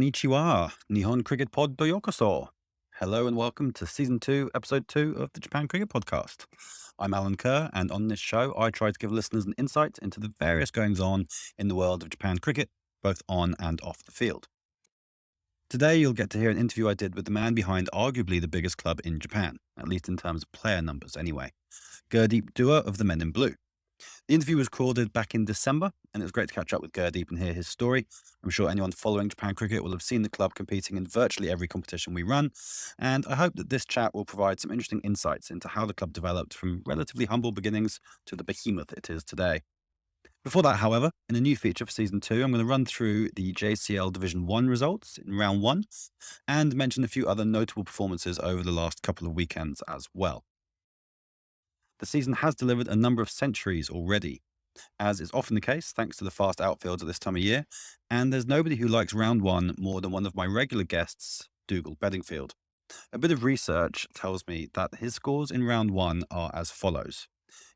Konnichiwa, Nihon Cricket Pod do Yokoso. Hello and welcome to Season 2, Episode 2 of the Japan Cricket Podcast. I'm Alan Kerr, and on this show, I try to give listeners an insight into the various goings-on in the world of Japan cricket, both on and off the field. Today, you'll get to hear an interview I did with the man behind arguably the biggest club in Japan, at least in terms of player numbers anyway, Gurdeep Dua of the Men in Blue. The interview was recorded back in December, and it was great to catch up with Gurdeep and hear his story. I'm sure anyone following Japan cricket will have seen the club competing in virtually every competition we run, and I hope that this chat will provide some interesting insights into how the club developed from relatively humble beginnings to the behemoth it is today. Before that, however, in a new feature for Season 2, I'm going to run through the JCL Division 1 results in Round 1 and mention a few other notable performances over the last couple of weekends as well. The season has delivered a number of centuries already, as is often the case thanks to the fast outfields at this time of year, and there's nobody who likes Round 1 more than one of my regular guests, Dougal Bedingfield. A bit of research tells me that his scores in Round 1 are as follows.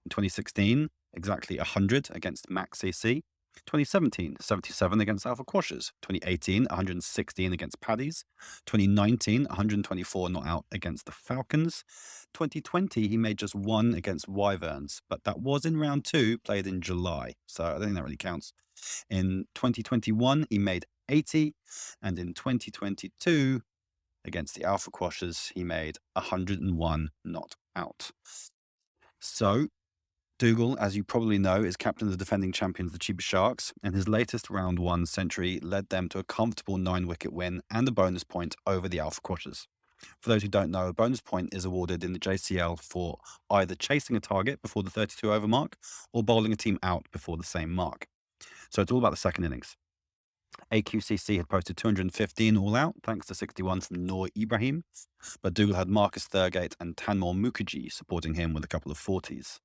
In 2016, exactly 100 against Max CC. 2017, 77 against Alpha Quashers. 2018, 116 against Paddies. 2019, 124 not out against the Falcons. 2020, he made just one against Wyverns, but that was in Round 2, played in July, so I don't think that really counts. In 2021, he made 80, and in 2022, against the Alpha Quashers, he made 101 not out. So, Dougal, as you probably know, is captain of the defending champions, the Chiba Sharks, and his latest Round 1 century led them to a comfortable 9-wicket win and a bonus point over the Alpha Quashers. For those who don't know, a bonus point is awarded in the JCL for either chasing a target before the 32 over mark or bowling a team out before the same mark. So it's all about the second innings. AQCC had posted 215 all out, thanks to 61 from Noor Ibrahim, but Dougal had Marcus Thurgate and Tanmore Mukherjee supporting him with a couple of 40s.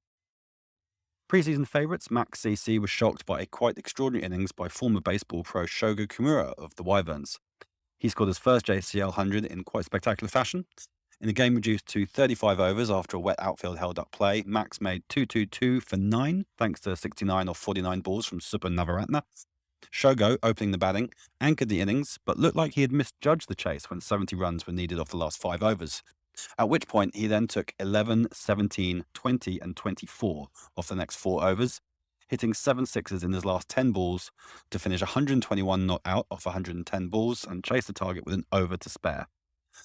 Pre-season favourites Max CC was shocked by a quite extraordinary innings by former baseball pro Shogo Kimura of the Wyverns. He scored his first JCL 100 in quite spectacular fashion. In a game reduced to 35 overs after a wet outfield held up play, Max made 222 for 9, thanks to 69 or 49 balls from Super Navaratna. Shogo, opening the batting, anchored the innings, but looked like he had misjudged the chase when 70 runs were needed off the last 5 overs. At which point, he then took 11, 17, 20, and 24 off the next 4 overs, hitting 7 sixes in his last 10 balls to finish 121 not out off 110 balls and chase the target with an over to spare.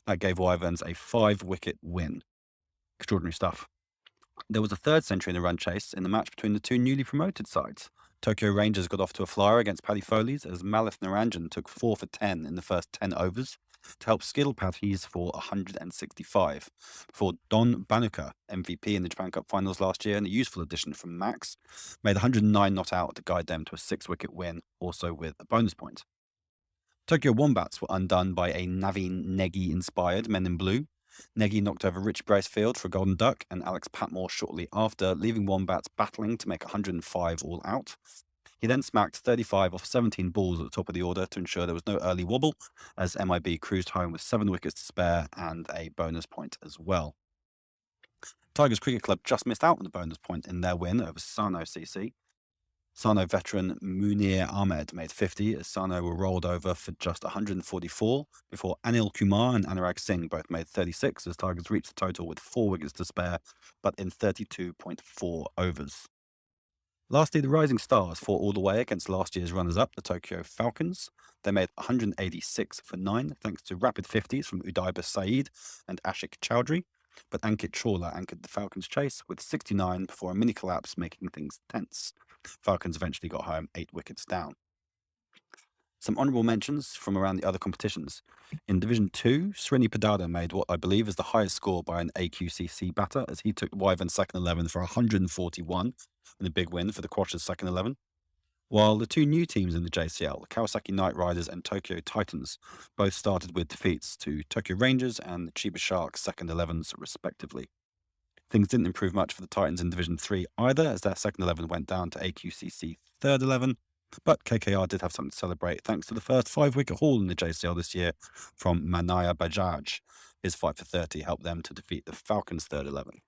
That gave Wyverns a 5-wicket win. Extraordinary stuff. There was a third century in the run chase in the match between the two newly promoted sides. Tokyo Rangers got off to a flyer against Paddy Foley's as Malith Naranjan took 4 for 10 in the first 10 overs to help skill Paddies for 165, before Don Banuka, MVP in the Japan Cup finals last year and a useful addition from Max, made 109 not out to guide them to a 6-wicket win, also with a bonus point. Tokyo Wombats were undone by a Naveen Negi-inspired Men in Blue. Negi knocked over Rich Bracefield for a golden duck and Alex Patmore shortly after, leaving Wombats battling to make 105 all out. He then smacked 35 off 17 balls at the top of the order to ensure there was no early wobble, as MIB cruised home with 7 wickets to spare and a bonus point as well. Tigers Cricket Club just missed out on the bonus point in their win over Sano CC. Sano veteran Munir Ahmed made 50 as Sano were rolled over for just 144 before Anil Kumar and Anurag Singh both made 36 as Tigers reached the total with 4 wickets to spare, but in 32.4 overs. Lastly, the Rising Stars fought all the way against last year's runners-up, the Tokyo Falcons. They made 186 for 9, thanks to rapid 50s from Udaiba Saeed and Ashik Chowdhury, but Ankit Chawla anchored the Falcons' chase with 69 before a mini-collapse making things tense. Falcons eventually got home 8 wickets down. Some honourable mentions from around the other competitions. In Division 2, Srini Padada made what I believe is the highest score by an AQCC batter as he took Wyvern's second 11 for 141 in a big win for the Quashers' second 11. While the two new teams in the JCL, the Kawasaki Knight Riders and Tokyo Titans, both started with defeats to Tokyo Rangers and the Chiba Sharks' second 11s respectively. Things didn't improve much for the Titans in Division 3 either, as their second 11 went down to AQCC third 11, but KKR did have something to celebrate thanks to the first 5-wicket haul in the JCL this year from Manaya Bajaj. His 5 for 30 helped them to defeat the Falcons' third 11.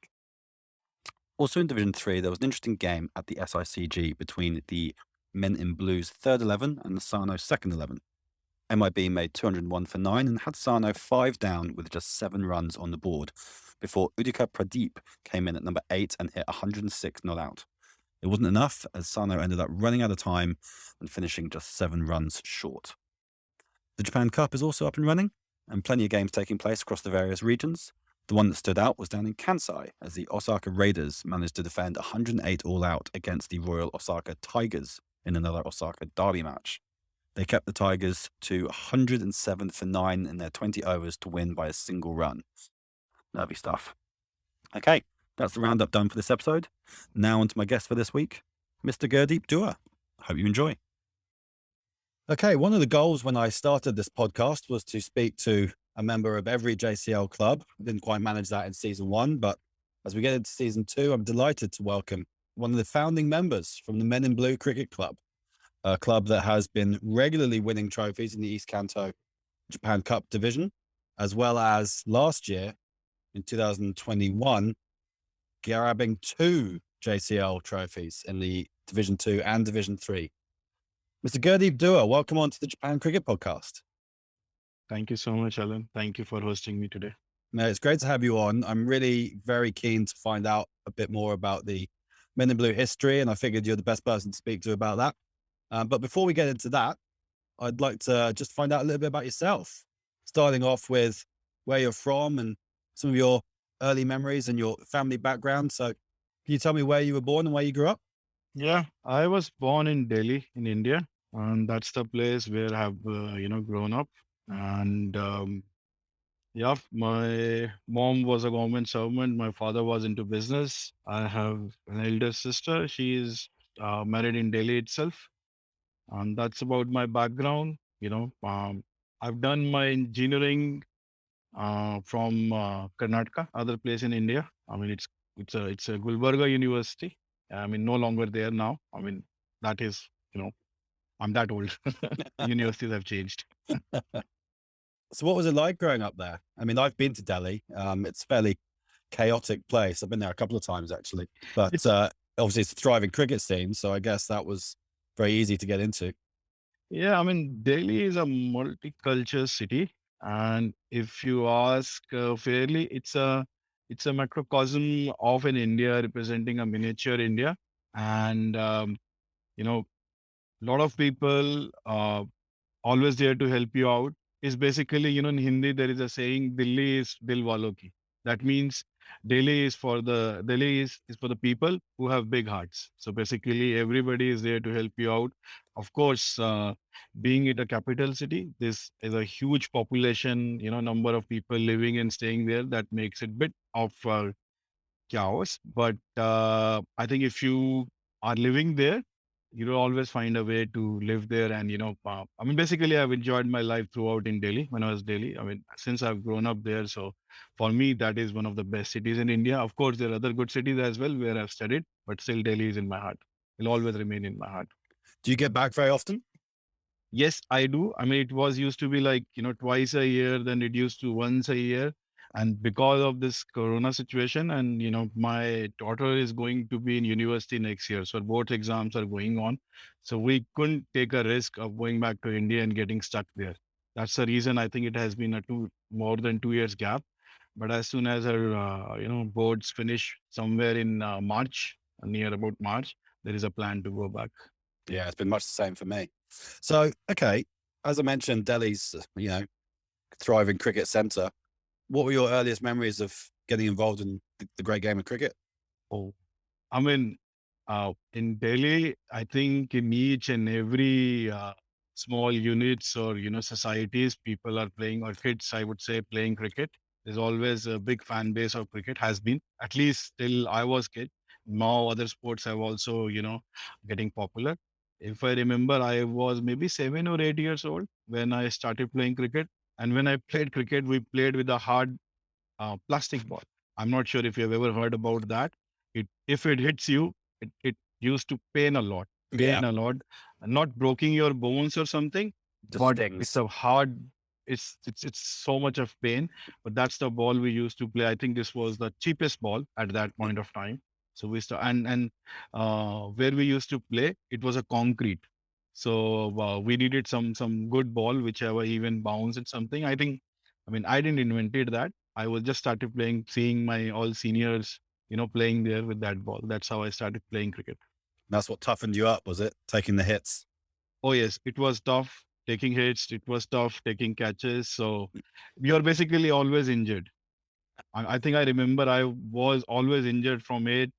Also in Division 3, there was an interesting game at the SICG between the Men in Blue's third 11 and the Sano second 11. MIB made 201 for 9 and had Sano 5 down with just 7 runs on the board before Udika Pradeep came in at number 8 and hit 106 not out. It wasn't enough as Sano ended up running out of time and finishing just 7 runs short. The Japan Cup is also up and running, and plenty of games taking place across the various regions. The one that stood out was down in Kansai, as the Osaka Raiders managed to defend 108 all out against the Royal Osaka Tigers in another Osaka derby match. They kept the Tigers to 107 for 9 in their 20 overs to win by a single run. Nervy stuff. Okay, that's the roundup done for this episode. Now on to my guest for this week, Mr. Gurdeep Dua. Hope you enjoy. Okay, one of the goals when I started this podcast was to speak to a member of every JCL club. I didn't quite manage that in season 1, but as we get into season 2, I'm delighted to welcome one of the founding members from the Men in Blue Cricket Club, a club that has been regularly winning trophies in the East Kanto Japan Cup division, as well as last year in 2021, grabbing 2 JCL trophies in the Division 2 and Division 3. Mr. Gurdeep Dua, welcome on to the Japan Cricket Podcast. Thank you so much, Alan. Thank you for hosting me today. No, it's great to have you on. I'm really very keen to find out a bit more about the Men in Blue history, and I figured you're the best person to speak to about that. But before we get into that, I'd like to just find out a little bit about yourself, starting off with where you're from and some of your early memories and your family background. So can you tell me where you were born and where you grew up? Yeah, I was born in Delhi, in India, and that's the place where I have, grown up. And yeah, my mom was a government servant. My father was into business. I have an elder sister. She is married in Delhi itself, and that's about my background. I've done my engineering from Karnataka, other place in India. I mean, it's a Gulbarga University. I mean, no longer there now. I mean, that is, I'm that old. Universities have changed. So what was it like growing up there? I mean, I've been to Delhi. It's a fairly chaotic place. I've been there a couple of times actually, but obviously it's a thriving cricket scene. So I guess that was very easy to get into. Yeah, I mean, Delhi is a multicultural city, and if you ask fairly, it's a macrocosm of an India representing a miniature India, and you know, a lot of people always there to help you out. Is basically, in Hindi there is a saying, Delhi is dil walo ki. That means Delhi is for the people who have big hearts. So basically everybody is there to help you out. Of course, being it a capital city, this is a huge population, number of people living and staying there. That makes it bit of chaos. But I think if you are living there, you'll always find a way to live there. And, I mean, basically, I've enjoyed my life throughout in Delhi when I was Delhi. I mean, since I've grown up there. So for me, that is one of the best cities in India. Of course, there are other good cities as well where I've studied, but still Delhi is in my heart. It'll always remain in my heart. Do you get back very often? Yes, I do. I mean, it was used to be like, twice a year, then reduced to once a year. And because of this corona situation, and, my daughter is going to be in university next year. So both exams are going on. So we couldn't take a risk of going back to India and getting stuck there. That's the reason I think it has been more than 2 years gap. But as soon as her, boards finish somewhere in March, near about March, there is a plan to go back. Yeah, it's been much the same for me. So, okay, as I mentioned, Delhi's, thriving cricket centre. What were your earliest memories of getting involved in the great game of cricket? Oh, I mean, in Delhi, I think in each and every small units or societies, people are playing, or kids, I would say, playing cricket. There's always a big fan base of cricket. Has been at least till I was kid. Now other sports have also getting popular. If I remember, I was maybe 7 or 8 years old when I started playing cricket. And when I played cricket, we played with a hard plastic ball. I'm not sure if you've ever heard about that. If it hits you, it used to pain a lot, Yeah, not breaking your bones or something, just but it's things. a hard. It's so much of pain. But that's the ball we used to play. I think this was the cheapest ball at that point of time. So we start and where we used to play, it was a concrete. So we needed some good ball, whichever even bounce and something. I mean, I didn't invented that. I was just started playing, seeing my all seniors, playing there with that ball. That's how I started playing cricket. That's what toughened you up, was it? Taking the hits. Oh yes, it was tough taking hits. It was tough taking catches. So you're basically always injured. I think I remember I was always injured from it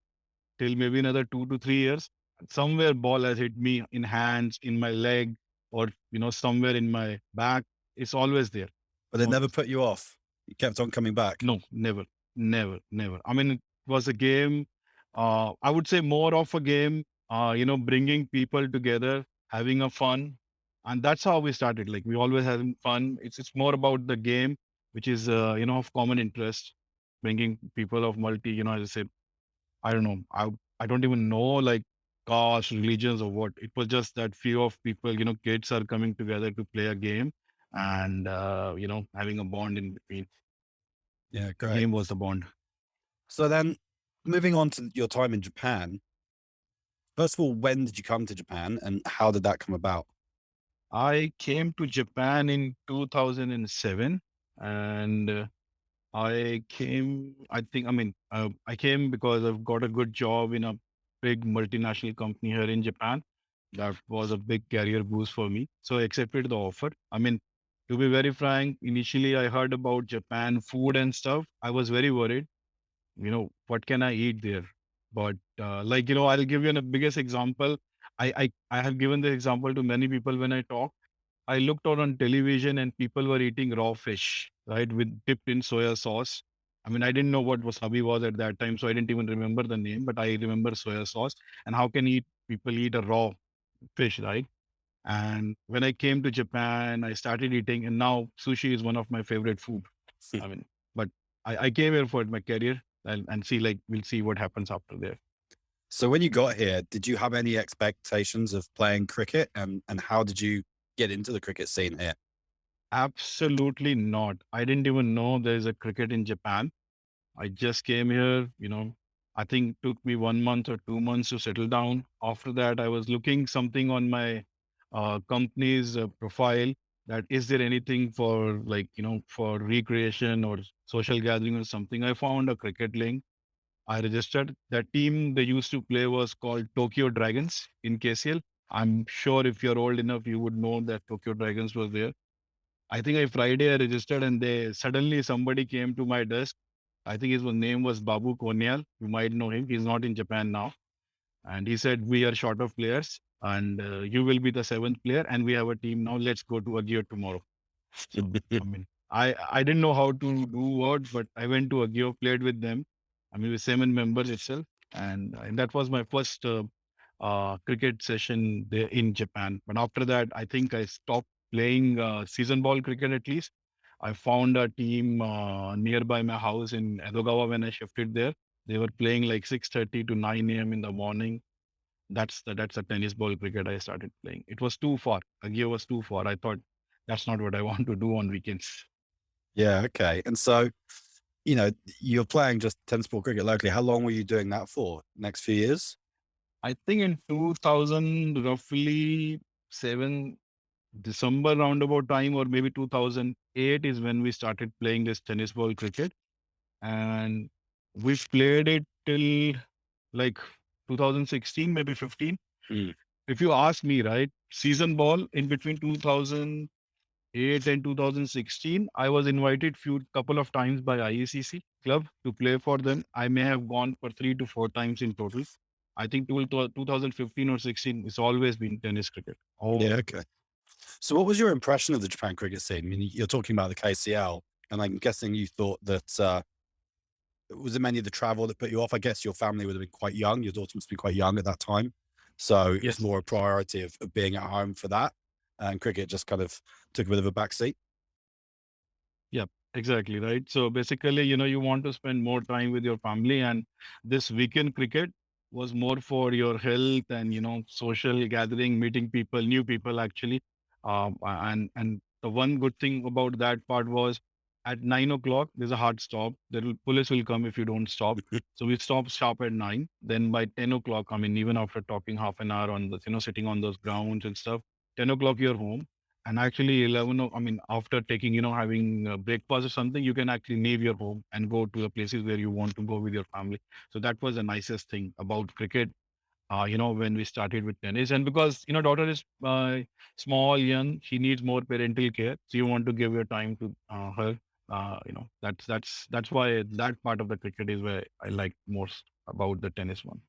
till maybe another 2 to 3 years. Somewhere ball has hit me in hands, in my leg, or somewhere in my back. It's always there. But it never Always. put you off. You kept on coming back. No, never, never, never. I mean, it was a game. I would say more of a game. Bringing people together, having a fun, and that's how we started. Like we always having fun. It's more about the game, which is of common interest, bringing people of multi. As I said, I don't know. I don't even know like caste, religions, or what. It was just that few of people. Kids are coming together to play a game, and having a bond in between. Yeah, great. Game was the bond. So then, moving on to your time in Japan, first of all, when did you come to Japan and how did that come about? I came to Japan in 2007, and I came because I've got a good job in a big multinational company here in Japan. That was a big career boost for me. So I accepted the offer. I mean, to be very frank, initially I heard about Japan food and stuff. I was very worried, what can I eat there? But I'll give you the biggest example. I have given the example to many people when I talk. I looked out on television and people were eating raw fish, right, with dipped in soya sauce. I mean, I didn't know what wasabi was at that time, so I didn't even remember the name, but I remember soya sauce. And how can people eat a raw fish, right? And when I came to Japan, I started eating, and now sushi is one of my favorite food. I mean, but I came here for my career and see, like, we'll see what happens after there. So when you got here, did you have any expectations of playing cricket and how did you get into the cricket scene here? Absolutely not. I didn't even know there's a cricket in Japan. I just came here, I think took me 1 month or 2 months to settle down. After that, I was looking something on my company's profile that is there anything for like, for recreation or social gathering or something. I found a cricket link. I registered. That team they used to play was called Tokyo Dragons in KCL. I'm sure if you're old enough, you would know that Tokyo Dragons was there. I think I Friday I registered and they suddenly somebody came to my desk. I think his name was Babu Konyal. You might know him. He's not in Japan now. And he said, we are short of players and you will be the seventh player and we have a team now. Let's go to Agio tomorrow. So, I mean, I didn't know how to do what, but I went to Agio, played with them. I mean, with 7 members itself. And that was my first cricket session there in Japan. But after that, I think I stopped playing season ball cricket at least. I found a team nearby my house in Edogawa when I shifted there. They were playing like 6:30 to 9 a.m. in the morning. That's a tennis ball cricket I started playing. It was too far. Agio was too far. I thought that's not what I want to do on weekends. Yeah, okay. And so, you're playing just tennis ball cricket locally. How long were you doing that for? Next few years? I think in 2000, roughly 7 December roundabout time, or maybe 2008 is when we started playing this tennis ball cricket. And we've played it till like 2016, maybe 15. Mm. If you ask me, right, season ball in between 2008 and 2016, I was invited few couple of times by IECC club to play for them. I may have gone for 3 to 4 times in total. I think till 2015 or 16, it's always been tennis cricket. Oh, Yeah, okay. So what was your impression of the Japan cricket scene? I mean, you're talking about the KCL, and I'm guessing you thought that was it mainly the travel that put you off? I guess your family would have been quite young. Your daughter must be quite young at that time. So it was yes. more a priority of being at home for that. And cricket just kind of took a bit of a backseat. Yeah, exactly. Right. So basically, you want to spend more time with your family, and this weekend cricket was more for your health and, social gathering, meeting people, new people actually. And the one good thing about that part was at 9 o'clock, there's a hard stop. Police will come if you don't stop. So we stop sharp at 9. Then by 10 o'clock, I mean, even after talking half an hour on the, sitting on those grounds and stuff, 10 o'clock you're home. And actually 11, I mean, after taking, having breakfast or something, you can actually leave your home and go to the places where you want to go with your family. So that was the nicest thing about cricket, when we started with tennis. And because, daughter is small, young, she needs more parental care. So you want to give your time to her. That's why that part of the cricket is where I like most about the tennis one.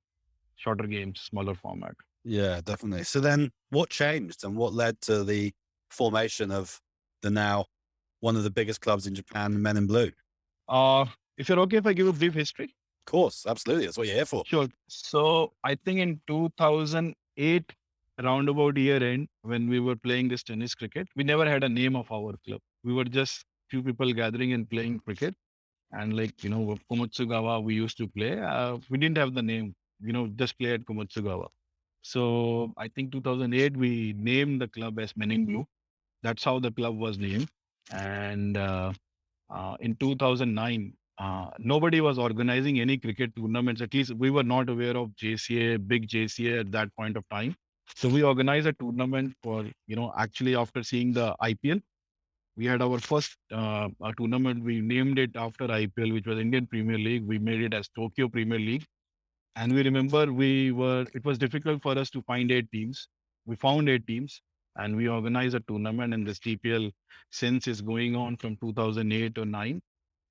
Shorter games, smaller format. Yeah, definitely. So then what changed and what led to the formation of the now one of the biggest clubs in Japan, the Men in Blue? Uh, if you're okay, if I give a brief history. Of course, absolutely. That's what you're here for. Sure. So I think in 2008, around about year end, when we were playing this tennis cricket, we never had a name of our club. We were just few people gathering and playing cricket. And like, Komotsugawa, we used to play. We didn't have the name, just play at Komotsugawa. So I think 2008, we named the club as Men in Blue. That's how the club was named. And in 2009, nobody was organizing any cricket tournaments. At least we were not aware of JCA, big JCA at that point of time. So we organized a tournament for, actually after seeing the IPL, we had our first tournament. We named it after IPL, which was Indian Premier League. We made it as Tokyo Premier League. And we remember it was difficult for us to find 8 teams. We found 8 teams and we organized a tournament, and this TPL since is going on from 2008 or 9.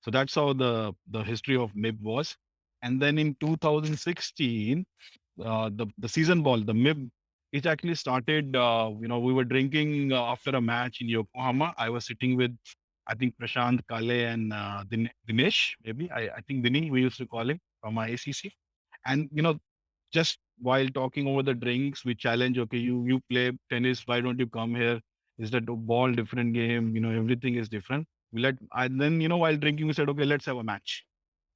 So that's how the history of MIB was. And then in 2016, the season ball, the MIB, it actually started. We were drinking after a match in Yokohama. I was sitting with, I think, Prashant Kale and Dinesh, maybe. I think Dini, we used to call him from IACC. And just while talking over the drinks, we challenge, okay, you play tennis, why don't you come here? Is that ball different game? Everything is different. And then, while drinking, we said, okay, let's have a match.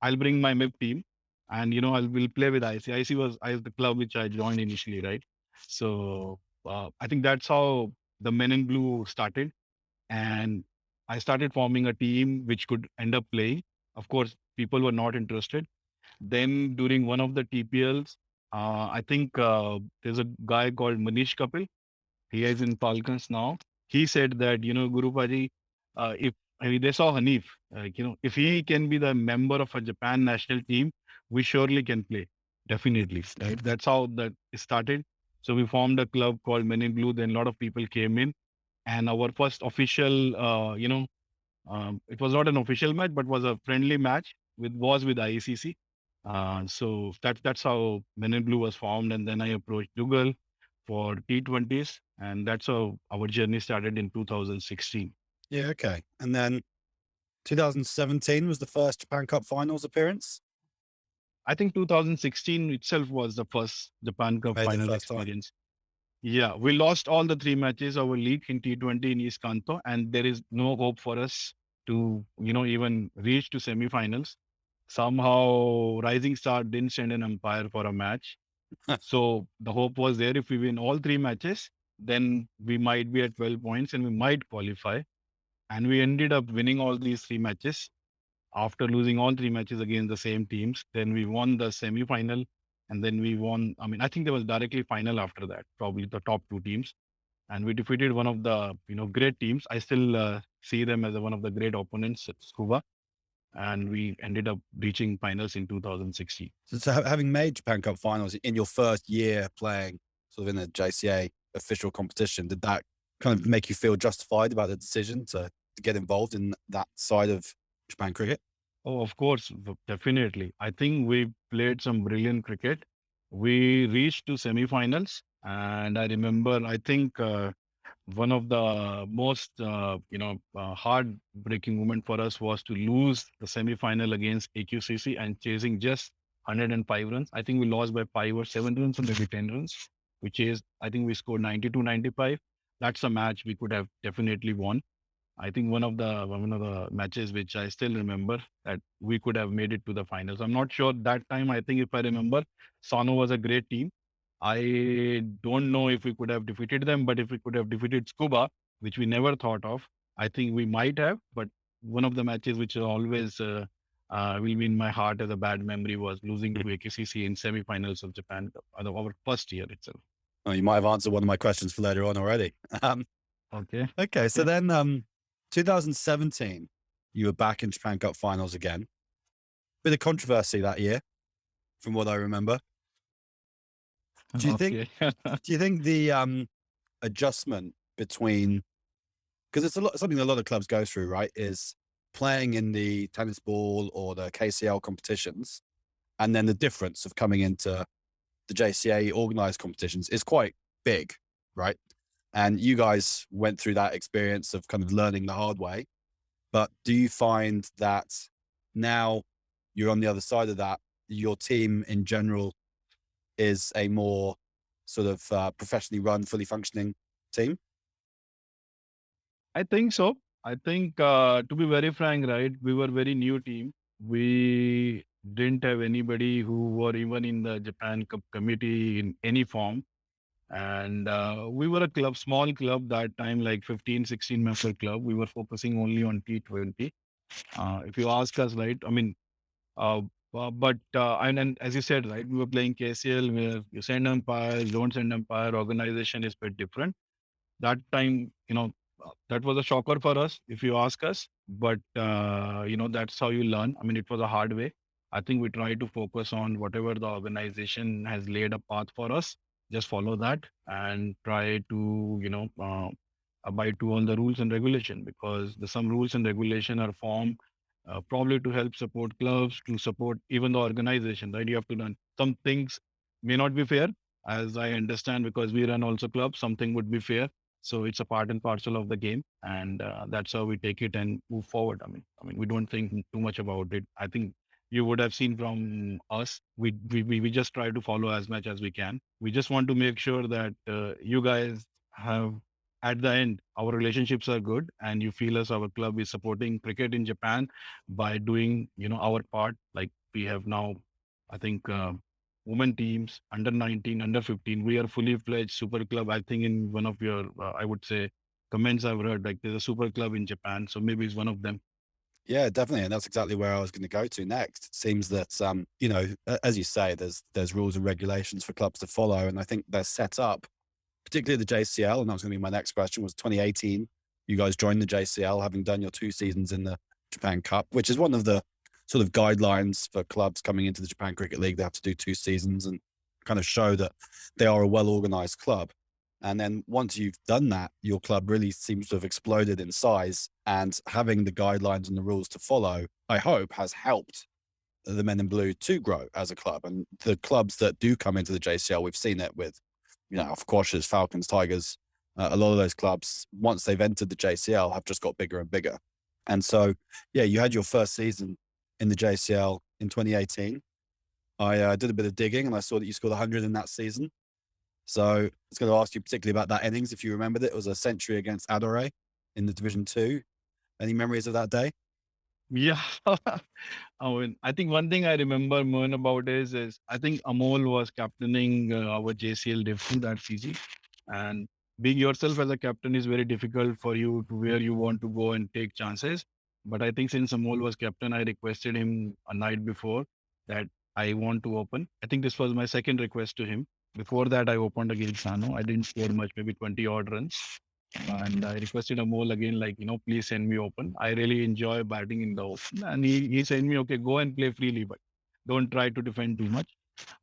I'll bring my MIP team and, will play with IC. IC was the club which I joined initially, right? So I think that's how the Men in Blue started. And I started forming a team which could end up playing. Of course, people were not interested. Then during one of the TPLs, I think there's a guy called Manish Kapil. He is in Falcons now. He said that, Guru Paji, if I mean, they saw Hanif, if he can be the member of a Japan national team, we surely can play. Definitely. Right? That's how that started. So we formed a club called Men in Blue. Then a lot of people came in. And our first official, it was not an official match, but was a friendly match with IECC. So that's how Men in Blue was formed. And then I approached Dougal for T20s, and that's how our journey started in 2016. Yeah, okay. And then 2017 was the first Japan Cup finals appearance. I think 2016 itself was the first Japan Cup Made the final first time. experience. Yeah, we lost all the 3 matches our league in T20 in East Kanto, and there is no hope for us to, even reach to semifinals. Somehow, Rising Star didn't send an umpire for a match. So the hope was there, if we win all 3 matches, then we might be at 12 points and we might qualify. And we ended up winning all these 3 matches. After losing all 3 matches against the same teams, then we won the semi-final, and then we won. I mean, I think there was directly final after that, probably the top 2 teams, and we defeated one of the great teams. I still see them as one of the great opponents, Scuba, and we ended up reaching finals in 2016. So having made Japan Cup finals in your first year playing sort of in a JCA official competition, did that kind of make you feel justified about the decision to get involved in that side of Japan cricket? Oh, of course, definitely. I think we played some brilliant cricket. We reached to semi-finals, and I remember, I think one of the most, heartbreaking moment for us was to lose the semi-final against AQCC and chasing just 105 runs. I think we lost by 5 or 7 runs or maybe 10 runs, which is, I think we scored 92-95. That's a match we could have definitely won. I think one of the matches which I still remember that we could have made it to the finals. I'm not sure that time. I think if I remember, Sano was a great team. I don't know if we could have defeated them, but if we could have defeated Scuba, which we never thought of, I think we might have. But one of the matches which always will be in my heart as a bad memory was losing to AKCC in semi-finals of Japan Cup, our first year itself. Oh, you might have answered one of my questions for later on already. Okay. Okay, so Okay. then 2017, you were back in Japan Cup finals again. Bit of controversy that year, from what I remember. Do you think? Okay. Do you think the adjustment between, because it's something a lot of clubs go through, right? Is playing in the tennis ball or the KCL competitions, and then the difference of coming into the JCA organized competitions is quite big, right? And you guys went through that experience of kind of learning the hard way. But do you find that now you're on the other side of that, your team in general is a more sort of professionally run, fully functioning team? I think so. I think, to be very frank, right, we were very new team. We didn't have anybody who were even in the Japan Cup committee in any form. And we were a club, small club that time, like 15, 16 member club. We were focusing only on T20. If you ask us, right, I mean, uh, and as you said, right, we were playing KCL where you send umpires, don't send umpire, organization is bit different. That time, that was a shocker for us, if you ask us. But that's how you learn. I mean, it was a hard way. I think we try to focus on whatever the organization has laid a path for us. Just follow that and try to abide to all the rules and regulation, because some rules and regulation are formed probably to help support clubs, to support even the organization. Right? You have to learn some things may not be fair, as I understand, because we run also clubs. Something would be fair, so it's a part and parcel of the game, and that's how we take it and move forward. I mean, we don't think too much about it. I think you would have seen from us, we just try to follow as much as we can. We just want to make sure that you guys have, at the end, our relationships are good, and you feel as our club is supporting cricket in Japan by doing our part. Like we have now, I think. Women teams, under 19, under 15. We are fully fledged super club. I think in one of your, I would say, comments I've heard, like there's a super club in Japan. So maybe it's one of them. Yeah, definitely, and that's exactly where I was going to go to next. It seems that as you say, there's rules and regulations for clubs to follow, and I think they're set up, particularly the JCL. And that was going to be my next question. Was 2018? You guys joined the JCL, having done your 2 seasons in the Japan Cup, which is one of the sort of guidelines for clubs coming into the Japan Cricket League. They have to do 2 seasons and kind of show that they are a well organized club. And then once you've done that, your club really seems to have exploded in size. And having the guidelines and the rules to follow, I hope, has helped the Men in Blue to grow as a club. And the clubs that do come into the JCL, we've seen it with, Squashers, Falcons, Tigers. A lot of those clubs, once they've entered the JCL, have just got bigger and bigger. And so, yeah, you had your first season in the JCL in 2018. I did a bit of digging and I saw that you scored 100 in that season. So I was going to ask you particularly about that innings, if you remembered it. It was a century against Adore in the Division 2. Any memories of that day? Yeah. I think one thing I remember more about is I think Amol was captaining our JCL Div 2 that season. And being yourself as a captain is very difficult for you to where you want to go and take chances. But I think since Amol was captain, I requested him a night before that I want to open. I think this was my second request to him. Before that, I opened against Sano. I didn't score much, maybe 20 odd runs. And I requested Amol again, like, please send me open. I really enjoy batting in the open. And he sent me, okay, go and play freely, but don't try to defend too much.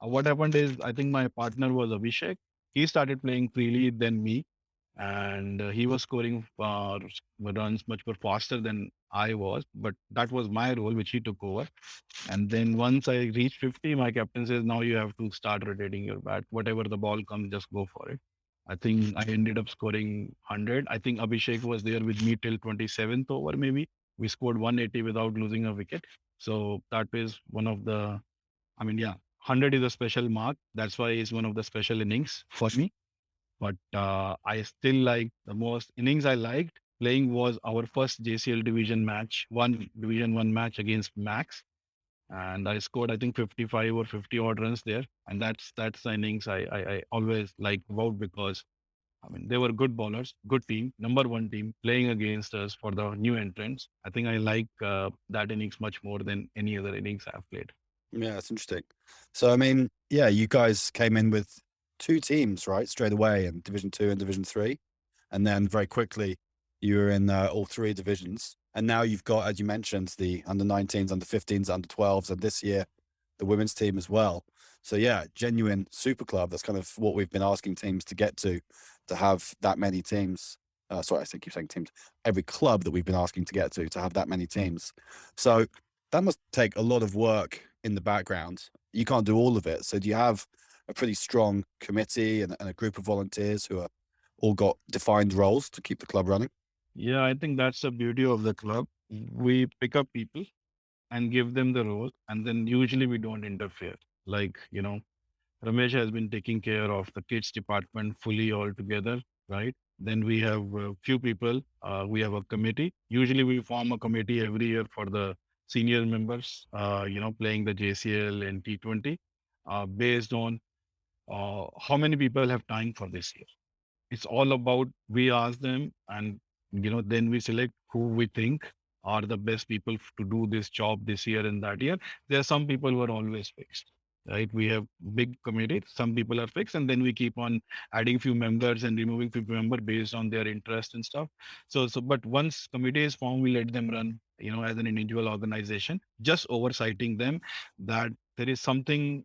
What happened is, I think my partner was Abhishek. He started playing freely than me, and he was scoring runs much more faster than I was. But that was my role, which he took over. And then once I reached 50, my captain says, now you have to start rotating your bat. Whatever the ball comes, just go for it. I think I ended up scoring 100. I think Abhishek was there with me till 27th over, maybe. We scored 180 without losing a wicket. So that is one of the, yeah, 100 is a special mark. That's why it's one of the special innings for me. But I still like the most innings I liked playing was our first JCL Division 1 match against Max, and I scored, I think, 55 or 50 odd runs there. And that's the innings I always like about, because I mean, they were good bowlers, good team, number one team playing against us for the new entrants. I think I like that innings much more than any other innings I've played. Yeah, that's interesting. So, I mean, yeah, you guys came in with two teams, right, straight away in Division Two and Division Three, and then very quickly you were in all three divisions. And now you've got, as you mentioned, the under 19s, under 15s, under 12s, and this year the women's team as well. So, yeah, genuine super club. That's kind of what we've been asking teams to get to have that many teams. Sorry, I keep saying teams. Every club that we've been asking to get to have that many teams. So that must take a lot of work in the background. You can't do all of it. So do you have a pretty strong committee and a group of volunteers who are all got defined roles to keep the club running? Yeah, I think that's the beauty of the club. We pick up people and give them the role, and then usually we don't interfere. Like, Ramesh has been taking care of the kids department fully altogether, right? Then we have a few people. We have a committee. Usually we form a committee every year for the senior members, playing the JCL and T20, based on how many people have time for this year. It's all about, we ask them, and then we select who we think are the best people to do this job this year and that year. There are some people who are always fixed, right? We have big committee, some people are fixed, and then we keep on adding few members and removing few members based on their interest and stuff. But once committee is formed, we let them run, as an individual organization, just oversighting them, that there is something,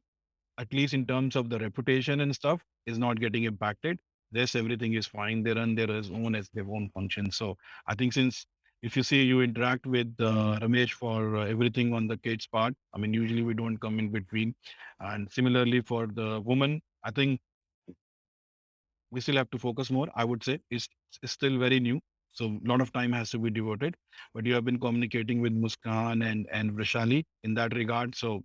at least in terms of the reputation and stuff, is not getting impacted. Yes, everything is fine. They run their own as their own function. So I think, since if you see, you interact with Ramesh for everything on the kids part. I mean, usually we don't come in between. And similarly for the woman, I think we still have to focus more. I would say it's still very new, so a lot of time has to be devoted. But you have been communicating with Muskan and Vrishali in that regard. So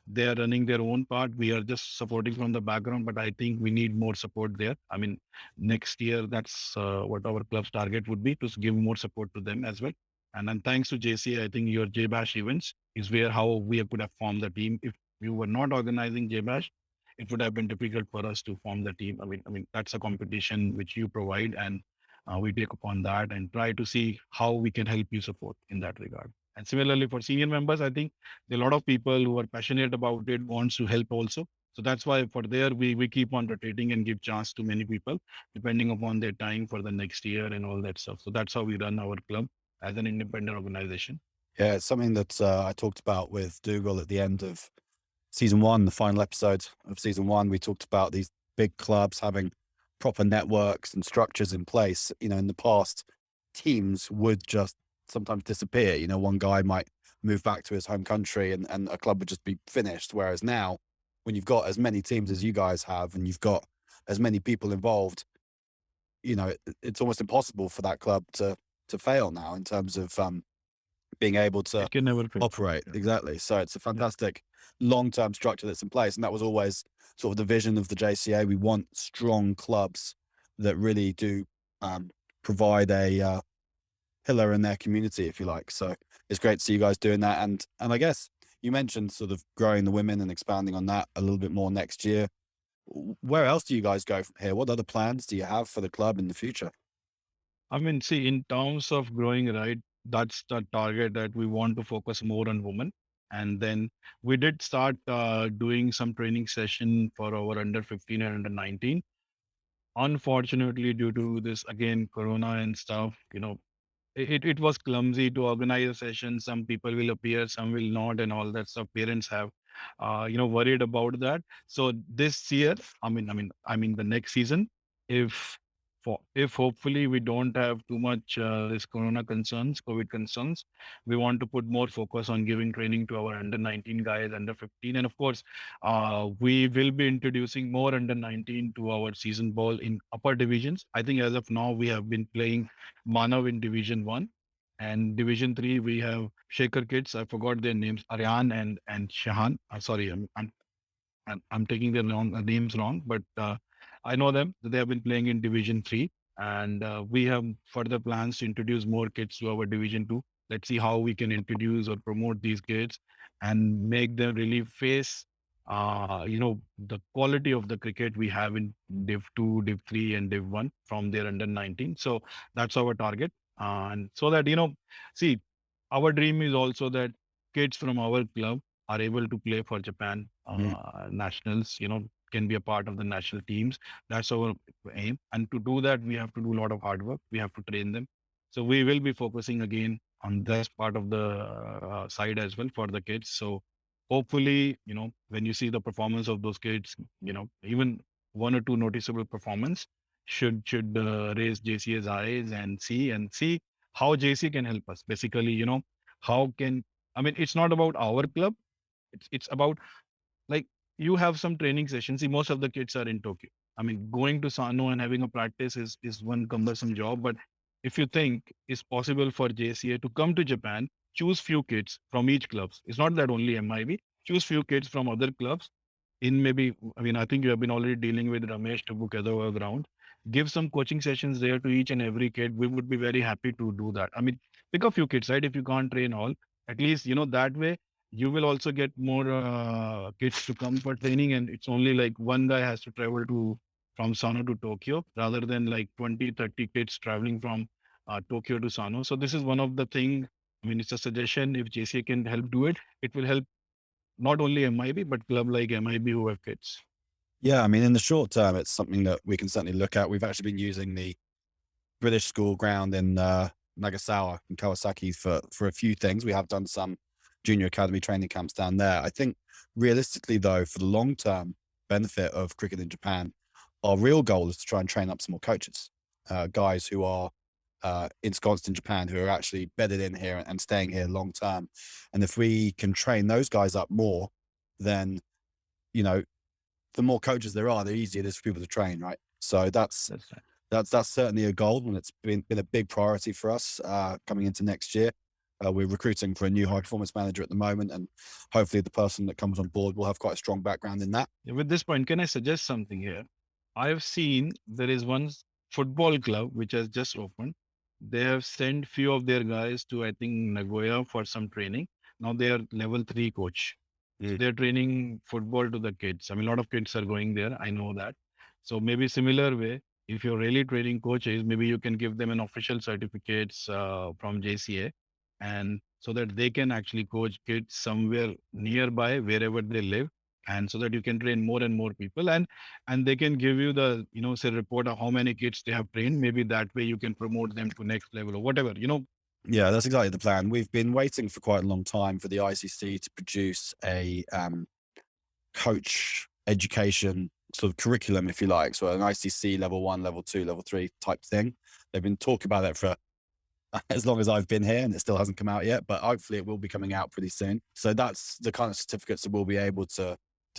they are running their own part. We are just supporting from the background. But I think we need more support there. I mean, next year, that's what our club's target would be, to give more support to them as well. And then thanks to JC, I think your J Bash events is where how we could have formed the team. If you were not organizing J Bash, it would have been difficult for us to form the team. I mean that's a competition which you provide, and we take upon that and try to see how we can help you support in that regard. And similarly for senior members, I think there are a lot of people who are passionate about it, wants to help also. So that's why for there we keep on rotating and give chance to many people depending upon their time for the next year and all that stuff. So that's how we run our club as an independent organization. Yeah, it's something that I talked about with Dougal at the end of season one, the final episode of season one. We talked about these big clubs having proper networks and structures in place. In the past, teams would just sometimes disappear. One guy might move back to his home country and a club would just be finished. Whereas now, when you've got as many teams as you guys have and you've got as many people involved, it's almost impossible for that club to fail now in terms of being able to It can never fail. operate. Yeah. Exactly. So it's a Yeah. fantastic long-term structure that's in place. And that was always sort of the vision of the JCA. We want strong clubs that really do provide a pillar in their community, if you like. So it's great to see you guys doing that. And I guess you mentioned sort of growing the women and expanding on that a little bit more next year. Where else do you guys go from here? What other plans do you have for the club in the future? I mean, see, in terms of growing, right, that's the target, that we want to focus more on women. And then we did start doing some training session for our under 15 and under 19. Unfortunately, due to this again, Corona and stuff, it was clumsy to organize a session. Some people will appear, some will not, and all that stuff. Parents have, worried about that. So this year, I mean, the next season, if if hopefully we don't have too much this Corona concerns, COVID concerns, we want to put more focus on giving training to our under 19 guys, under 15, and of course, we will be introducing more under 19 to our season ball in upper divisions. I think as of now, we have been playing Manav in Division 1. And Division 3, we have Shaker kids. I forgot their names, Aryan and Shahan. Sorry, I'm taking their names wrong, but I know them. They have been playing in Division 3. And we have further plans to introduce more kids to our Division 2. Let's see how we can introduce or promote these kids and make them really face the quality of the cricket we have in Div 2, Div 3, and Div 1 from their under 19. So that's our target. And so that, see, our dream is also that kids from our club are able to play for Japan Mm. nationals, can be a part of the national teams. That's our aim. And to do that, we have to do a lot of hard work. We have to train them. So we will be focusing again on this part of the side as well for the kids. So hopefully, when you see the performance of those kids, even one or two noticeable performance should raise JC's eyes and see how JC can help us. Basically, how can I mean, it's not about our club. It's about, like, you have some training sessions. See, most of the kids are in Tokyo. I mean, going to Sano and having a practice is one cumbersome job. But if you think it's possible for JCA to come to Japan, choose few kids from each clubs. It's not that only MIB. Choose few kids from other clubs in maybe, I mean, I think you have been already dealing with Ramesh to book other ground. Give some coaching sessions there to each and every kid. We would be very happy to do that. I mean, pick a few kids, right? If you can't train all, at least, that way you will also get more kids to come for training. And it's only like one guy has to travel to from Sano to Tokyo rather than like 20, 30 kids traveling from Tokyo to Sano. So this is one of the thing. I mean, it's a suggestion. If JCA can help do it, it will help not only MIB, but club like MIB who have kids. Yeah, I mean, in the short term, it's something that we can certainly look at. We've actually been using the British school ground in Nagasawa and Kawasaki for a few things. We have done some junior academy training camps down there. I think realistically, though, for the long term benefit of cricket in Japan, our real goal is to try and train up some more coaches, guys who are ensconced in Japan, who are actually bedded in here and staying here long term. And if we can train those guys up more, then you know the more coaches there are, the easier it is for people to train, right? So that's That's right. that's certainly a goal, and it's been a big priority for us coming into next year. We're recruiting for a new high performance manager at the moment, and hopefully the person that comes on board will have quite a strong background in that. With this point, can I suggest something here? I have seen there is one football club which has just opened. They have sent few of their guys to, I think, Nagoya for some training. Now they are level 3 coach. So Mm. they're training football to the kids. I mean, a lot of kids are going there. I know that. So maybe similar way, if you're really training coaches, maybe you can give them an official certificates from JCA, and so that they can actually coach kids somewhere nearby, wherever they live, and so that you can train more and more people, and they can give you the, say, report of how many kids they have trained. Maybe that way you can promote them to next level or whatever. Yeah, that's exactly the plan. We've been waiting for quite a long time for the ICC to produce a coach education sort of curriculum, if you like, so an ICC level 1, level 2, level 3 type thing. They've been talking about it for as long as I've been here, and it still hasn't come out yet, but hopefully it will be coming out pretty soon. So that's the kind of certificates that we'll be able to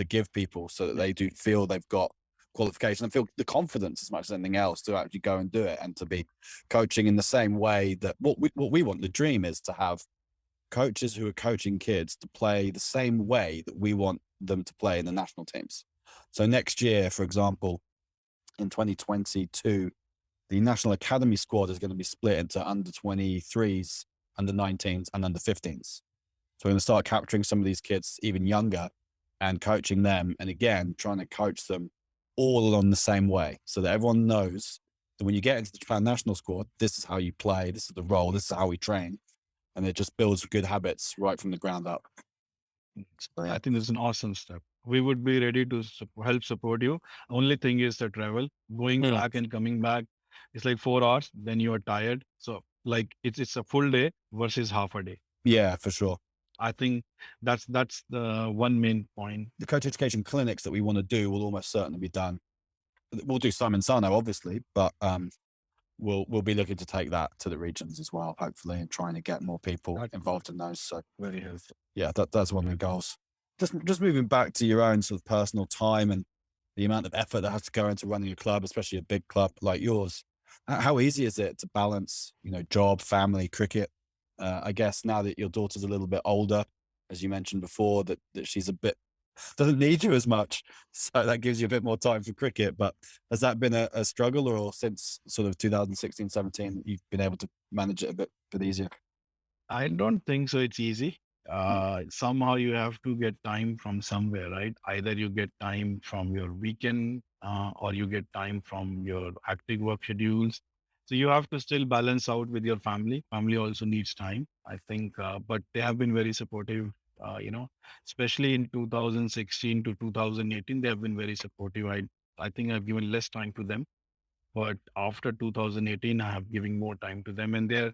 give people, so that they do feel they've got qualification and feel the confidence as much as anything else to actually go and do it, and to be coaching in the same way that what we want. The dream is to have coaches who are coaching kids to play the same way that we want them to play in the national teams. So next year, for example, in 2022, the National Academy squad is going to be split into under 23s, under 19s, and under 15s. So we're going to start capturing some of these kids even younger and coaching them. And again, trying to coach them all along the same way, so that everyone knows that when you get into the Japan national squad, this is how you play, this is the role, this is how we train. And it just builds good habits right from the ground up. So, I yeah. think this is an awesome step. We would be ready to help support you. Only thing is the travel, going Mm. back and coming back. It's like 4 hours. Then you are tired. So like it's a full day versus half a day. Yeah, for sure. I think that's the one main point. The coach education clinics that we want to do will almost certainly be done. We'll do some in Sano, obviously, but we'll be looking to take that to the regions as well, hopefully, and trying to get more people That involved in those. So very helpful. yeah, that's one of the goals. Just moving back to your own sort of personal time and the amount of effort that has to go into running a club, especially a big club like yours. How easy is it to balance, job, family, cricket? I guess now that your daughter's a little bit older, as you mentioned before, that she's a bit doesn't need you as much, so that gives you a bit more time for cricket. But has that been a struggle, or since sort of 2016, 17, you've been able to manage it a bit easier? I don't think so. It's easy. Somehow you have to get time from somewhere, right? Either you get time from your weekend, or you get time from your hectic work schedules. So you have to still balance out with your family. Family also needs time, I think, but they have been very supportive. Especially in 2016 to 2018, they have been very supportive. I think I've given less time to them, but after 2018, I have giving more time to them. And there are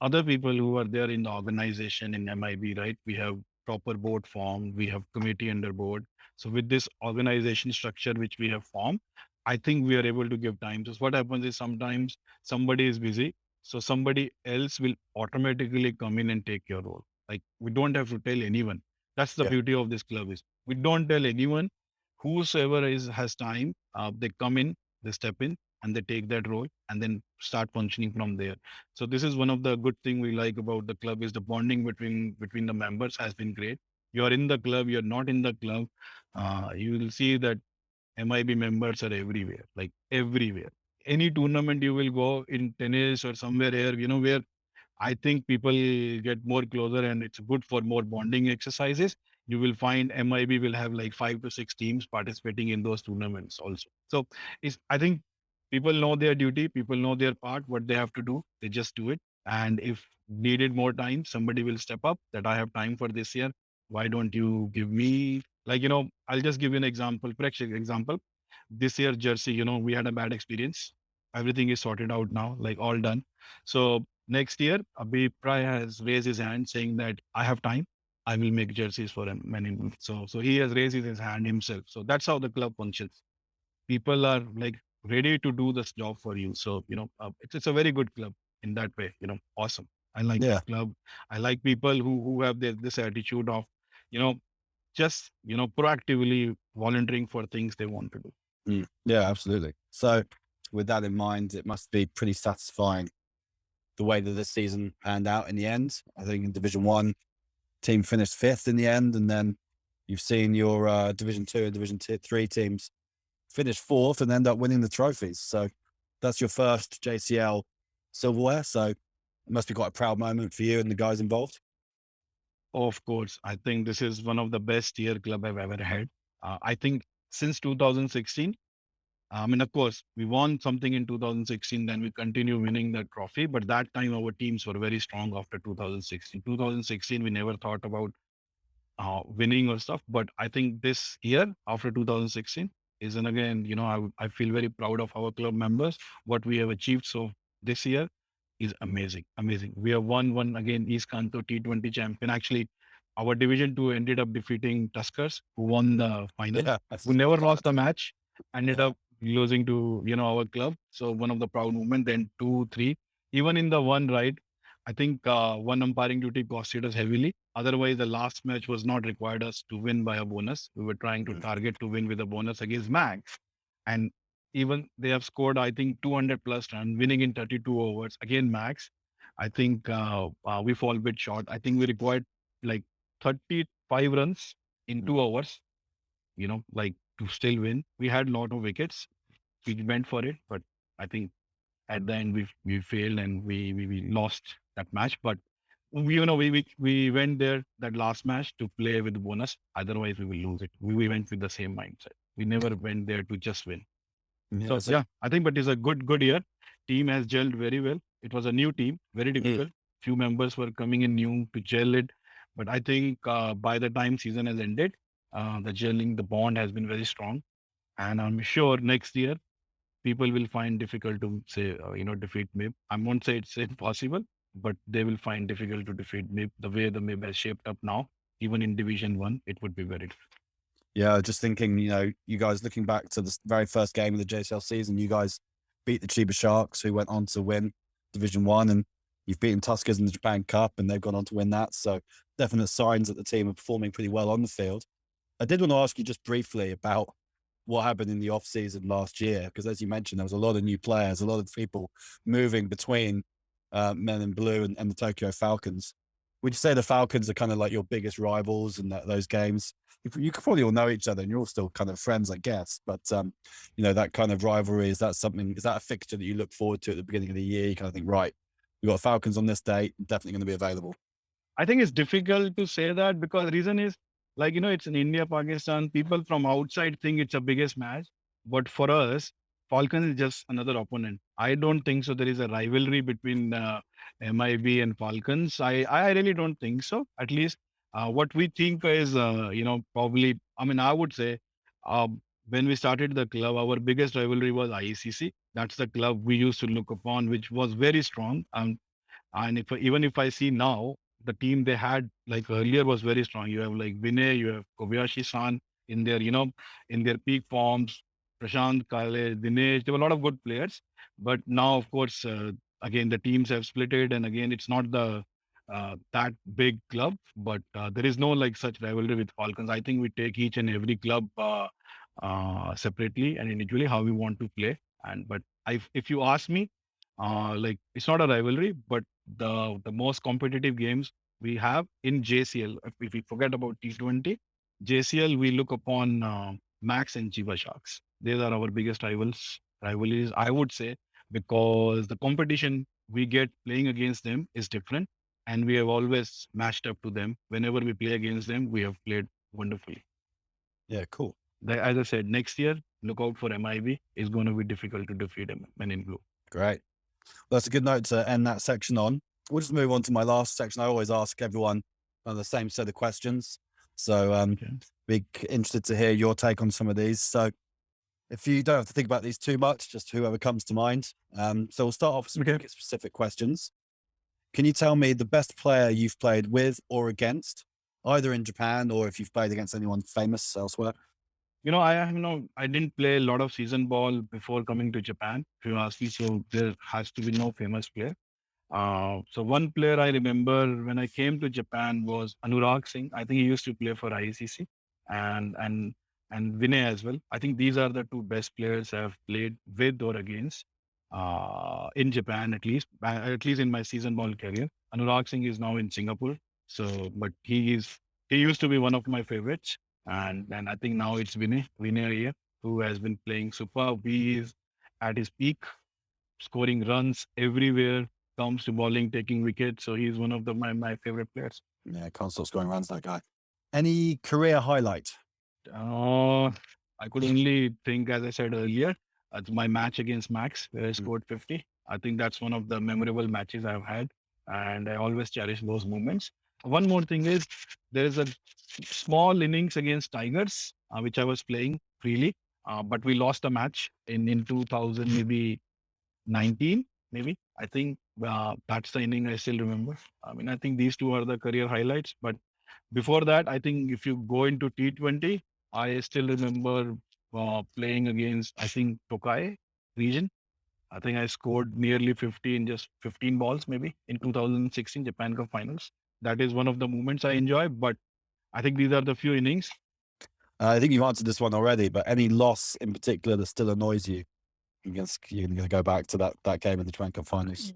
other people who are there in the organization in MIB, right? We have proper board formed, we have committee under board. So with this organization structure which we have formed, I think we are able to give time. So what happens is sometimes somebody is busy, so somebody else will automatically come in and take your role. Like we don't have to tell anyone. That's the Yeah. beauty of this club is we don't tell anyone. Whosoever is has time, they come in, they step in, and they take that role and then start functioning from there. So this is one of the good thing we like about the club is the bonding between the members has been great. You're in the club, you're not in the club, you will see that MIB members are everywhere, like everywhere. Any tournament you will go in tennis or somewhere here, where I think people get more closer and it's good for more bonding exercises. You will find MIB will have like 5 to 6 teams participating in those tournaments also. So I think people know their duty, people know their part, what they have to do. They just do it. And if needed more time, somebody will step up that I have time for this year. Why don't you give me like, I'll just give you an example, practical example. This year jersey, we had a bad experience. Everything is sorted out now, like all done. So next year, Abhi Prai has raised his hand saying that I have time. I will make jerseys for him. So he has raised his hand himself. So that's how the club functions. People are like ready to do this job for you. So it's a very good club in that way. Awesome. I like Yeah. that club. I like people who have this attitude of, you know, just proactively volunteering for things they want to do. Yeah, absolutely. So, with that in mind, it must be pretty satisfying the way that this season panned out in the end. I think in Division One, team finished fifth in the end, and then you've seen your Division Two and Three teams finish fourth and end up winning the trophies. So, that's your first JCL silverware. So, it must be quite a proud moment for you and the guys involved. Of course, I think this is one of the best year club I've ever had. I think since 2016. I mean, of course, we won something in 2016, then we continue winning the trophy. But that time, our teams were very strong after 2016. 2016, we never thought about winning or stuff. But I think this year, after 2016, is and again, I feel very proud of our club members, what we have achieved. So this year is amazing, amazing. We have won one again, East Kanto T20 champion. Actually, our Division 2 ended up defeating Tuskers, who won the final, Yeah, who never lost the match, ended yeah, up losing to, our club. So one of the proud moment, then 2, 3. Even in the one, right, I think one umpiring duty costed us heavily. Otherwise, the last match was not required us to win by a bonus. We were trying to mm, target to win with a bonus against Max. And even they have scored, I think, 200 plus runs, winning in 32 overs. Again, Max, I think we fall a bit short. I think we required like 35 runs in mm. 2 hours, like to still win. We had a lot of wickets. We went for it, but I think at the end we failed and we lost that match. But we went there that last match to play with the bonus. Otherwise, we will lose it. We went with the same mindset. We never went there to just win. Yeah, So so, yeah, I think, but it's a good year. Team has gelled very well. It was a new team, very mm, difficult. Few members were coming in new to gel it, but I think by the time season has ended, the gelling, the bond has been very strong, and I'm sure next year people will find difficult to say, defeat MIB. I won't say it's impossible, but they will find difficult to defeat MIB. The way the MIB has shaped up now, even in Division 1, it would be very difficult. yeah, just thinking, you guys looking back to the very first game of the JCL season, you guys beat the Chiba Sharks, who went on to win Division One, and you've beaten Tuskers in the Japan Cup, and they've gone on to win that. So definite signs that the team are performing pretty well on the field. I did want to ask you just briefly about what happened in the off season last year, because as you mentioned, there was a lot of new players, a lot of people moving between Men in Blue and the Tokyo Falcons. Would you say the Falcons are kind of like your biggest rivals in those games? You could probably all know each other, and you're all still kind of friends, I guess. But that kind of rivalry, is that a fixture that you look forward to at the beginning of the year? You kind of think, right, we've got Falcons on this date, definitely going to be available. I think it's difficult to say that because the reason is like, it's in India, Pakistan. People from outside think it's a biggest match. But for us, Falcons is just another opponent. I don't think so. There is a rivalry between MIB and Falcons. I really don't think so. At least what we think is, probably, I mean, I would say uh, when we started the club, our biggest rivalry was IECC. That's the club we used to look upon, which was very strong. And even if I see now, the team they had like earlier was very strong. You have like Vinay, you have Kobayashi-san in their, in their peak forms. Prashant, Kale, Dinesh, there were a lot of good players. But now, of course, again, the teams have split it. And again, it's not the that big club, but there is no like such rivalry with Falcons. I think we take each and every club separately and individually how we want to play. But if you ask me, like it's not a rivalry, but the most competitive games we have in JCL. If we forget about T20, JCL we look upon Max and Chiba Sharks. These are our biggest rivalries, I would say, because the competition we get playing against them is different, and we have always matched up to them. Whenever we play against them, we have played wonderfully. Yeah, cool. As I said, next year, look out for MIB. It's going to be difficult to defeat them, Men in Blue. Great. Well, that's a good note to end that section on. We'll just move on to my last section. I always ask everyone the same set of questions. So be interested to hear your take on some of these. So if you don't have to think about these too much, just whoever comes to mind. So we'll start off with some specific questions. Can you tell me the best player you've played with or against, either in Japan or if you've played against anyone famous elsewhere? I didn't play a lot of season ball before coming to Japan. If you ask me, so there has to be no famous player. So one player I remember when I came to Japan was Anurag Singh. I think he used to play for ICC and and and Vinay as well. I think these are the two best players I've played with or against in Japan at least in my season ball career. Anurag Singh is now in Singapore. So, but he used to be one of my favorites, and I think now it's Vinay here who has been playing super. He is at his peak, scoring runs everywhere, comes to bowling, taking wickets. So he's one of my favorite players. Yeah, can't stop scoring runs, that guy. Any career highlight? I could only think, as I said earlier, my match against Max, where I scored 50. I think that's one of the memorable matches I've had, and I always cherish those moments. One more thing is there is a small innings against Tigers, which I was playing freely, but we lost a match in 2000, maybe 19, maybe. I think that's the inning I still remember. I mean, I think these two are the career highlights. But before that, I think if you go into T20, I still remember playing against, I think, Tokai region. I think I scored nearly 50 in just 15 balls, maybe in 2016 Japan Cup finals. That is one of the moments I enjoy. But I think these are the few innings. I think you've answered this one already, but any loss in particular that still annoys you? You're going to go back to that game in the Japan Cup finals.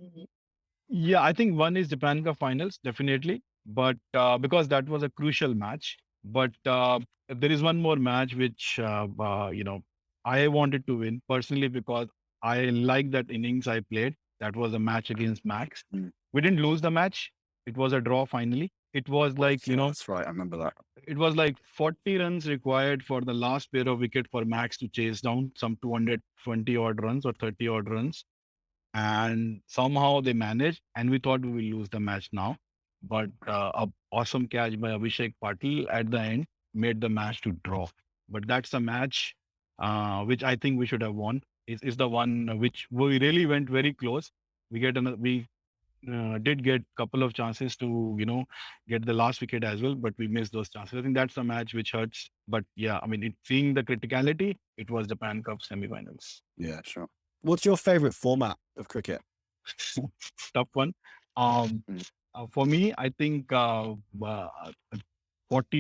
Yeah, I think one is Japan Cup finals, definitely. But because that was a crucial match. But there is one more match which, I wanted to win personally because I like that innings I played. That was a match against Max. We didn't lose the match. It was a draw finally. It was like, That's right. I remember that. It was like 40 runs required for the last pair of wicket for Max to chase down some 220 odd runs or 30 odd runs, and somehow they managed, and we thought we will lose the match now, but a awesome catch by Abhishek Patil at the end made the match to draw. But that's the match which I think we should have won. Is the one which we really went very close. We did get a couple of chances to get the last wicket as well, but we missed those chances. I think that's the match which hurts. But yeah, I mean, seeing the criticality, it was the Pan Cup semi-finals. Yeah, sure. What's your favorite format of cricket? Tough one. For me, I think 40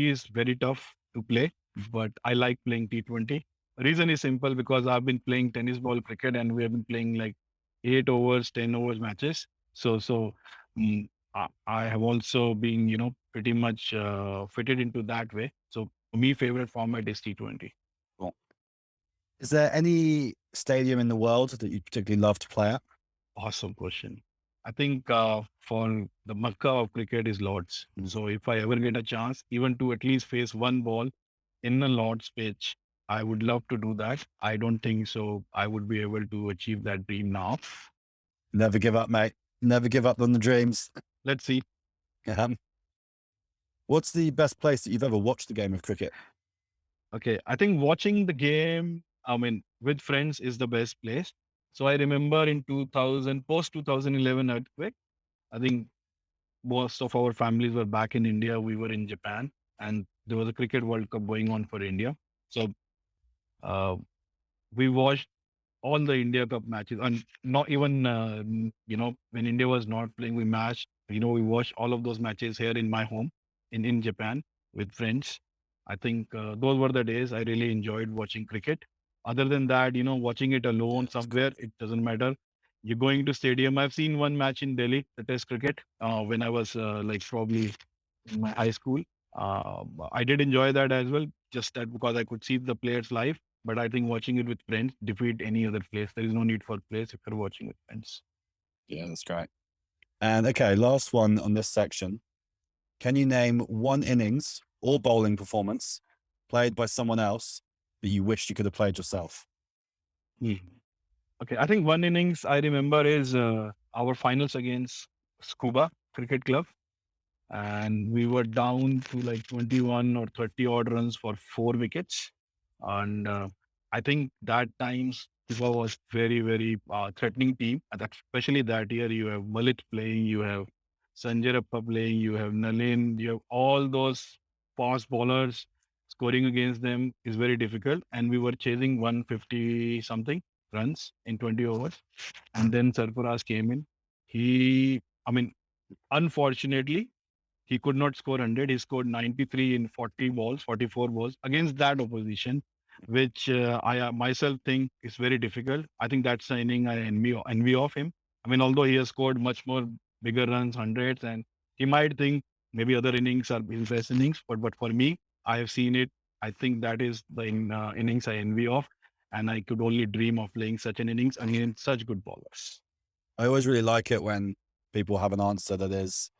is very tough to play, but I like playing T20. Reason is simple because I've been playing tennis ball cricket and we have been playing like 8 overs, 10 overs matches. So I have also been, pretty much fitted into that way. So for me, favorite format is T20. Cool. Is there any stadium in the world that you particularly love to play at? Awesome question. I think for the Makkah of cricket is Lords. So if I ever get a chance, even to at least face one ball in a Lords pitch, I would love to do that. I don't think so. I would be able to achieve that dream now. Never give up, mate. Never give up on the dreams. Let's see. Um, what's the best place that you've ever watched the game of cricket? Okay, I think watching the game, I mean, with friends is the best place. So I remember in 2000, post 2011 earthquake, I think most of our families were back in India. We were in Japan, and there was a cricket World Cup going on for India. So uh, we watched all the India Cup matches, and not even when India was not playing, we matched. We watched all of those matches here in my home in Japan with friends. I think those were the days I really enjoyed watching cricket. Other than that, watching it alone somewhere, it doesn't matter. You're going to stadium. I've seen one match in Delhi, the Test cricket, when I was like probably in my high school. I did enjoy that as well, just that because I could see the players live. But I think watching it with friends defeat any other place. There is no need for place if you're watching with friends. Yeah, that's great. And okay, last one on this section. Can you name one innings or bowling performance played by someone else that you wished you could have played yourself? Hmm. Okay, I think one innings I remember is our finals against Scuba Cricket Club, and we were down to like 21 or 30 odd runs for 4 wickets. And I think that times Cuba was very, very threatening team. And especially that year, you have Malit playing, you have Sanjay Rappa playing, you have Nalin, you have all those fast bowlers. Scoring against them is very difficult. And we were chasing 150 something runs in 20 overs. And then Sarfaraz came in. I mean, unfortunately, he could not score 100. He scored 93 in 40 balls, 44 balls against that opposition, which I myself think is very difficult. I think that's an inning I envy of him. I mean, although he has scored much more bigger runs, hundreds, and he might think maybe other innings are his best innings, but for me, I have seen it. I think that is the innings I envy of, and I could only dream of playing such an innings against such good bowlers. I always really like it when people have an answer that is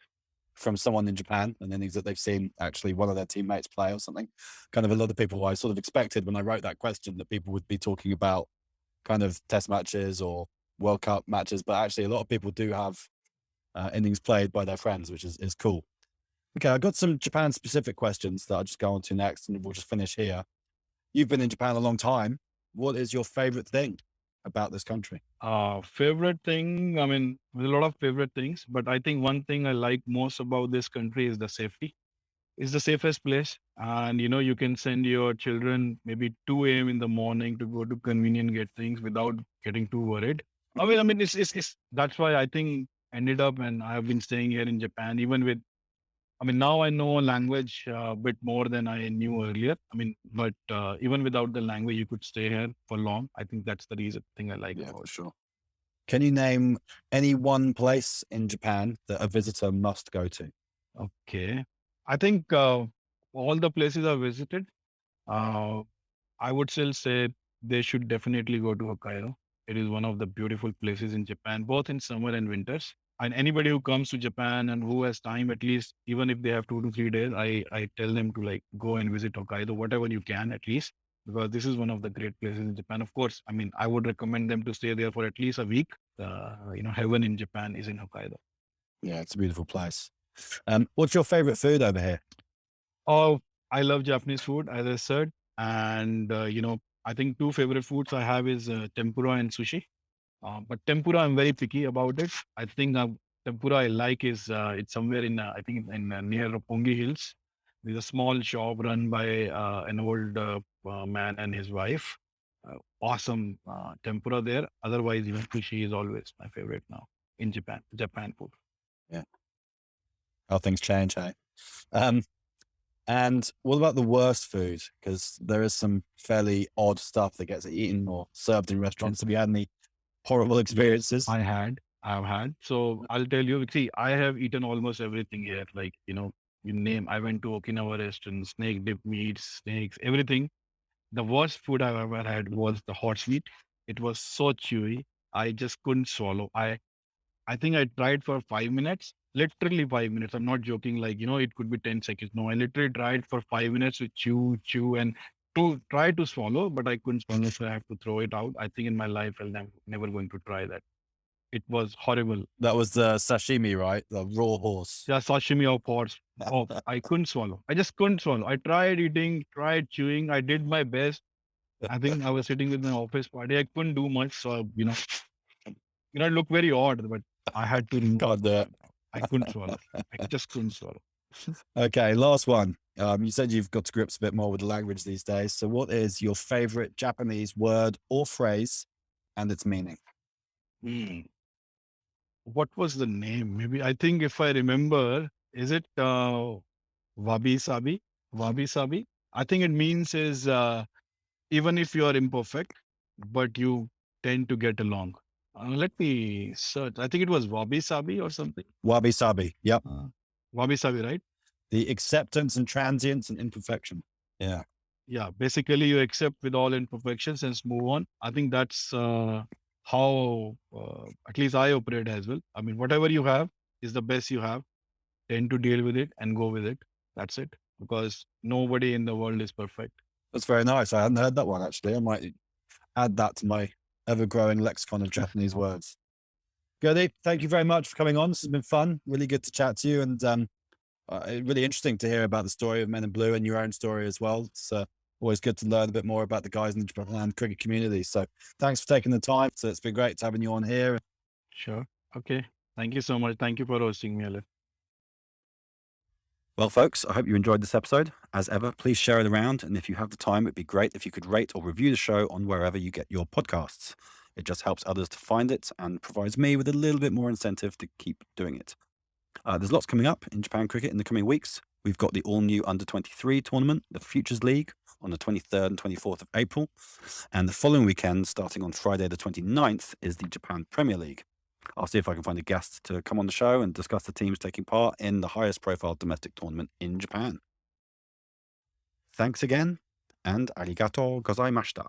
from someone in Japan, an innings that they've seen actually one of their teammates play or something. Kind of a lot of people, I sort of expected when I wrote that question that people would be talking about kind of test matches or World Cup matches, but actually a lot of people do have innings played by their friends, which is cool. Okay, I got some Japan specific questions that I'll just go on to next and we'll just finish here. You've been in Japan a long time. What is your favorite thing about this country? Favorite thing, I mean, there's a lot of favorite things, but I think one thing I like most about this country is the safety. It's the safest place. And you can send your children maybe 2 a.m. in the morning to go to convenient get things without getting too worried. I mean, it's that's why I think ended up and I have been staying here in Japan, even with I mean, now I know language a bit more than I knew earlier. I mean, but even without the language, you could stay here for long. I think that's the reason thing I like about For it. sure. Can you name any one place in Japan that a visitor must go to? Okay. I think all the places I visited, uh, I would still say they should definitely go to Hokkaido. It is one of the beautiful places in Japan, both in summer and winters. And anybody who comes to Japan and who has time, at least even if they have 2 to 3 days, I tell them to like go and visit Hokkaido, whatever you can at least, because this is one of the great places in Japan. Of course, I mean, I would recommend them to stay there for at least a week. Heaven in Japan is in Hokkaido. Yeah, it's a beautiful place. What's your favorite food over here? Oh, I love Japanese food, as I said. And, I think two favorite foods I have is tempura and sushi. But tempura, I'm very picky about it. I think tempura I like is it's somewhere I think in near Roppongi Hills. There's a small shop run by an old man and his wife. Awesome tempura there. Otherwise, even sushi is always my favorite now in Japan. Japan food. Yeah, how things change, hey? And what about the worst food? Because there is some fairly odd stuff that gets eaten or served in restaurants. Have you had any horrible experiences? I've had. So I'll tell you, see, I have eaten almost everything here. Like, you name, I went to Okinawa restaurant, snake dip meats, snakes, everything. The worst food I've ever had was the hot meat. It was so chewy. I just couldn't swallow. I think I tried for 5 minutes, literally 5 minutes. I'm not joking. Like, it could be 10 seconds. No, I literally tried for 5 minutes to chew, and to try to swallow, but I couldn't swallow. So I have to throw it out. I think in my life, I'll never going to try that. It was horrible. That was the sashimi, right? The raw horse. Yeah, sashimi of horse. Oh, I couldn't swallow. I just couldn't swallow. I tried eating, tried chewing. I did my best. I think I was sitting with my office party. I couldn't do much. So, it looked very odd, but I had to remove. Can't do it. I couldn't swallow. I just couldn't swallow. Okay, last one. You said you've got to grips a bit more with the language these days. So what is your favorite Japanese word or phrase and its meaning? Hmm. What was the name? Maybe I think if I remember, is it wabi sabi? Wabi sabi. I think it means is even if you are imperfect, but you tend to get along. Let me search. I think it was wabi sabi or something. Wabi sabi. Yep. Wabi sabi, right? The acceptance and transience and imperfection. Yeah. Yeah. Basically, you accept with all imperfections and move on. I think that's how at least I operate as well. I mean, whatever you have is the best you have. Tend to deal with it and go with it. That's it. Because nobody in the world is perfect. That's very nice. I hadn't heard that one actually. I might add that to my ever-growing lexicon of Japanese words. Gurdeep, thank you very much for coming on. This has been fun. Really good to chat to you, and really interesting to hear about the story of Men in Blue and your own story as well. It's always good to learn a bit more about the guys in the Japan cricket community. So thanks for taking the time. So it's been great having you on here. Sure. Okay. Thank you so much. Thank you for hosting me, Aleph. Well, folks, I hope you enjoyed this episode. As ever, please share it around. And if you have the time, it'd be great if you could rate or review the show on wherever you get your podcasts. It just helps others to find it and provides me with a little bit more incentive to keep doing it. There's lots coming up in Japan cricket in the coming weeks. We've got the all-new Under-23 tournament, the Futures League, on the 23rd and 24th of April. And the following weekend, starting on Friday the 29th, is the Japan Premier League. I'll see if I can find a guest to come on the show and discuss the teams taking part in the highest profile domestic tournament in Japan. Thanks again, and arigatou gozaimashita.